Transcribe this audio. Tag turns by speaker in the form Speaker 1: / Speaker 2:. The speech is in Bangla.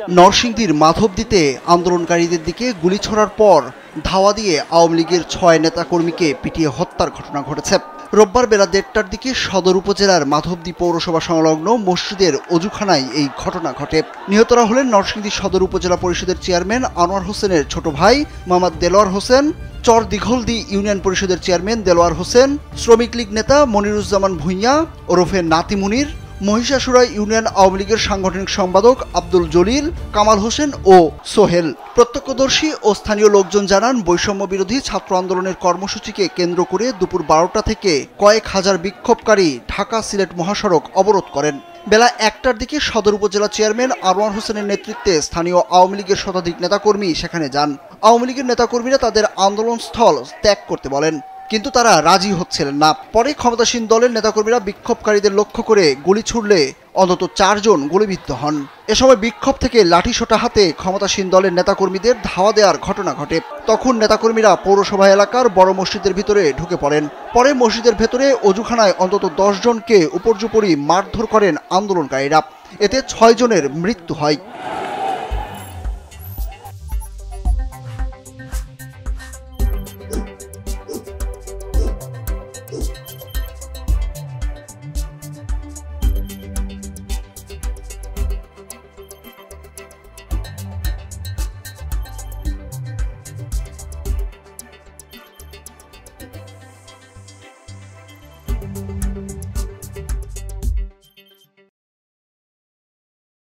Speaker 1: নরসিংদীর মাধবদীতে আন্দোলনকারীদের দিকে গুলি ছোড়ার পর ধাওয়া দিয়ে আওয়ামী লীগের ৬ নেতাকর্মীকে পিটিয়ে হত্যার ঘটনা ঘটেছে। রোববার বেলা ১:৩০টার দিকে সদর উপজেলার মাধবদী পৌরসভা সংলগ্ন মসজিদের অজুখানায় এই ঘটনা ঘটে। নিহতরা হলেন নরসিংদী সদর উপজেলা পরিষদের চেয়ারম্যান আনোয়ার হোসেনের ছোট ভাই মোহাম্মদ দেলোয়ার হোসেন, চর দিঘলদী ইউনিয়ন পরিষদের চেয়ারম্যান দেলোয়ার হোসেন, শ্রমিক লীগ নেতা মনিরুজ্জামান ভূঁইয়া ওরফে নাতি মুনির, মহিষাসুরা ইউনিয়ন আওয়ামী লীগের সাংগঠনিক সম্পাদক আব্দুল জলিল, কামাল হোসেন ও সোহেল। প্রত্যক্ষদর্শী ও স্থানীয় লোকজন জানান, বৈষম্য বিরোধী ছাত্র আন্দোলনের কর্মসূচিকে কেন্দ্র করে দুপুর ১২টা থেকে কয়েক হাজার বিক্ষোভকারী ঢাকা সিলেট মহাসড়ক অবরোধ করেন। বেলা ১টার দিকে সদর উপজেলা চেয়ারম্যান আনোয়ার হোসেনের নেতৃত্বে স্থানীয় আওয়ামী লীগের শতাধিক নেতাকর্মী সেখানে যান। আওয়ামী লীগের নেতাকর্মীরা তাদের আন্দোলনস্থল ত্যাগ করতে বলেন, কিন্তু তারা রাজি হচ্ছিলেন না। পরে ক্ষমতাসীন দলের নেতাকর্মীরা বিক্ষোভকারীদের লক্ষ্য করে গুলি ছুড়লে অন্তত ৪ জন গুলিবিদ্ধ হন। এ সময় বিক্ষোভ থেকে লাঠিসোঁটা হাতে ক্ষমতাসীন দলের নেতাকর্মীদের ধাওয়া দেওয়ার ঘটনা ঘটে। তখন নেতাকর্মীরা পৌরসভা এলাকার বড় মসজিদের ভিতরে ঢুকে পড়েন। পরে মসজিদের ভেতরে অজুখানায় অন্তত ১০ জনকে উপর্যুপরি মারধর করেন আন্দোলনকারীরা। এতে ৬ জনের মৃত্যু হয়।